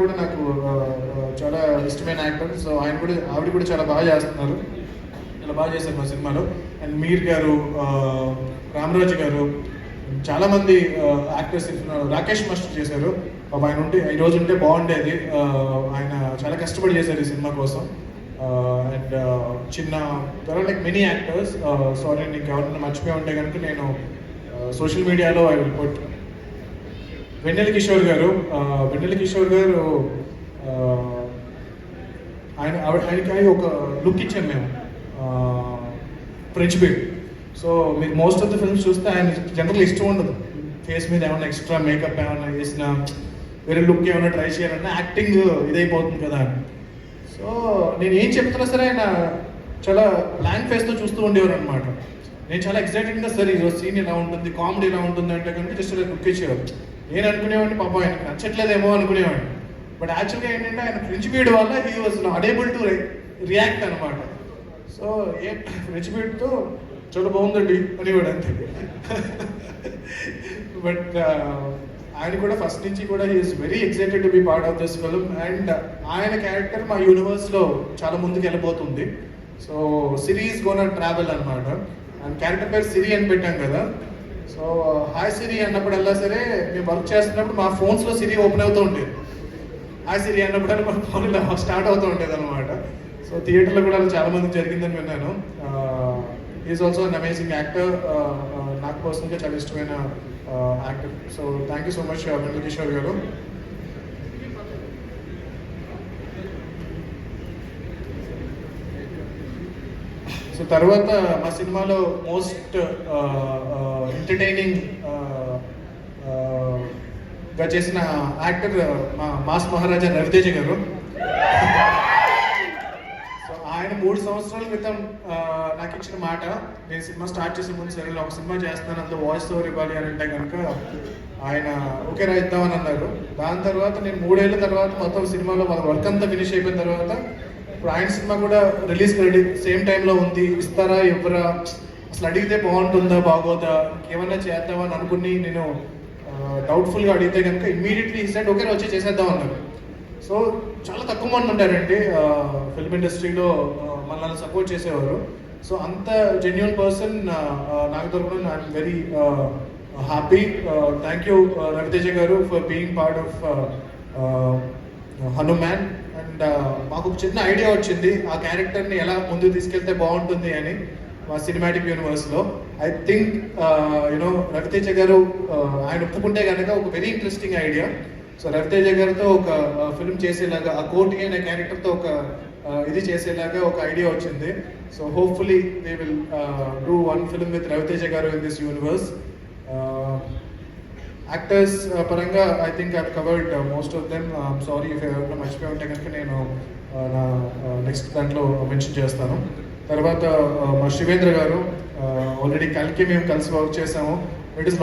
కూడా నాకు చాలా ఇష్టమైన యాక్టర్. సో ఆవిడ కూడా చాలా బాగా చేస్తున్నారు, చాలా బాగా చేశారు మా సినిమాలో. అండ్ మీర్ గారు, రామరాజు గారు, చాలామంది యాక్టర్స్, రాకేష్ మాస్టర్ చేశారు. ఆయన ఉంటే ఈరోజు ఉంటే బాగుండేది. ఆయన చాలా కష్టపడి చేశారు ఈ సినిమా కోసం. అండ్ చిన్న లైక్ మెనీ యాక్టర్స్. సారీ, నీకు ఎవరైనా మర్చిపోయి ఉంటే కనుక నేను సోషల్ మీడియాలో ఐ విల్ పుట్. వెన్నెల కిషోర్ గారు, ఆయనకి ఒక లుక్ ఇచ్చాం మేము, ఫ్రెంచ్ బీడ్. సో మీరు మోస్ట్ ఆఫ్ ద ఫిల్మ్స్ చూస్తే ఆయన జనరల్ ఇష్టం ఉండదు ఫేస్ మీద ఏమైనా ఎక్స్ట్రా మేకప్ ఏమైనా వేసిన, వేరే లుక్ ఏమైనా ట్రై చేయాలన్నా యాక్టింగ్ ఇదైపోతుంది కదా. సో నేను ఏం చెప్తున్నా సరే ఆయన చాలా బ్లాంక్ ఫేస్తో చూస్తూ ఉండేవారు అనమాట. నేను చాలా ఎక్సైటెడ్గా సరే ఈరోజు సీన్ ఇలా ఉంటుంది, కామెడీ ఇలా ఉంటుంది అంటే కనుక జస్ట్ ఇలా లుక్ ఇచ్చేవారు. నేను అనుకునేవాడిని పాప ఆయనకు నచ్చట్లేదేమో అనుకునేవాడిని. బట్ యాక్చువల్గా ఏంటంటే ఆయన ఫ్రెంచ్ బీడ్ వల్ల హీ వాజ్ అడేబుల్ టు రియాక్ట్ అనమాట. సో ఏ ఫ్రెంచ్ బీడ్తో చాలా బాగుందండి అనేవాడు అంతే. బట్ ఆయన కూడా ఫస్ట్ నుంచి కూడా he's very excited to be part of this film. And ఆయన క్యారెక్టర్ మా యూనివర్స్లో చాలా ముందుకు వెళ్ళిపోతుంది. సో సిరీస్ గోనా ట్రావెల్ అనమాట. అండ్ క్యారెక్టర్ పేరు సిరి అని పెట్టాం కదా. సో హాయ్ సిరి అన్నప్పుడల్లా సరే మేము వర్క్ చేస్తున్నప్పుడు మా ఫోన్స్లో సిరి ఓపెన్ అవుతూ ఉండేది. హాయ్ సిరి అన్నప్పుడల్లా మా ఫోన్లో స్టార్ట్ అవుతూ ఉండేది అనమాట. సో థియేటర్లో కూడా చాలా మందికి జరిగిందని విన్నాను. Is also an amazing actor. నాకు పర్సనల్గా చాలా ఇష్టమైన actor. So thank you so much Vennela Kishore garu. So తర్వాత మా సినిమాలో మోస్ట్ ఎంటర్టైనింగ్ గా చేసిన యాక్టర్ మా మాస్ మహారాజా రవితేజ గారు. సో ఆయన 3 సంవత్సరాల క్రితం నాకు ఇచ్చిన మాట, నేను సినిమా స్టార్ట్ చేసే ముందు సరే ఒక సినిమా చేస్తాను, అందులో వాయిస్ ఓవర్ ఇవ్వాలి అని అంటే కనుక ఆయన ఓకే రాయిద్దామని అన్నారు. దాని తర్వాత నేను 3 ఏళ్ళ తర్వాత మొత్తం సినిమాలో మన వర్క్ అంతా ఫినిష్ అయిపోయిన తర్వాత ఇప్పుడు ఆయన సినిమా కూడా రిలీజ్ రెడీ సేమ్ టైంలో ఉంది. ఇస్తారా ఇవ్వరా, అసలు అడిగితే బాగుంటుందా బాగోదా, ఏమన్నా చేద్దామా అని అనుకుని నేను డౌట్ఫుల్గా అడిగితే కనుక ఇమ్మీడియట్లీ సెట్ ఓకే వచ్చి చేసేద్దాం అన్నారు. సో చాలా తక్కువ మంది ఉంటారండి ఫిల్మ్ ఇండస్ట్రీలో మనల్ని సపోర్ట్ చేసేవారు. సో అంత జెన్యూన్ పర్సన్ నాకు దొరకడం I'm very happy. Thank you Ravi Teja garu for being part of Hanuman. And మాకు ఒక చిన్న ఐడియా వచ్చింది ఆ క్యారెక్టర్ని ఎలా ముందుకు తీసుకెళ్తే బాగుంటుంది అని మా సినిమాటిక్ యూనివర్స్లో. I think you know Ravi Teja garu ఆయన ఒప్పుకుంటే కనుక ఒక very interesting idea. So Ravi Teja గారితో ఒక ఫిల్మ్ చేసేలాగా, ఆ కోటి అనే క్యారెక్టర్తో ఒక ఇది చేసేలాగా ఒక ఐడియా వచ్చింది. So hopefully they will do one film with Ravi Teja garu in this universe. Actors పరంగా I think I covered most of them. Sorry if ఎవరైనా మర్చిపోయి ఉంటే కనుక నేను నా నెక్స్ట్ దాంట్లో మెన్షన్ చేస్తాను. తర్వాత మా శివేంద్ర గారు, ఆల్రెడీ కలికి మేము కలిసి వర్క్ చేసాము. It is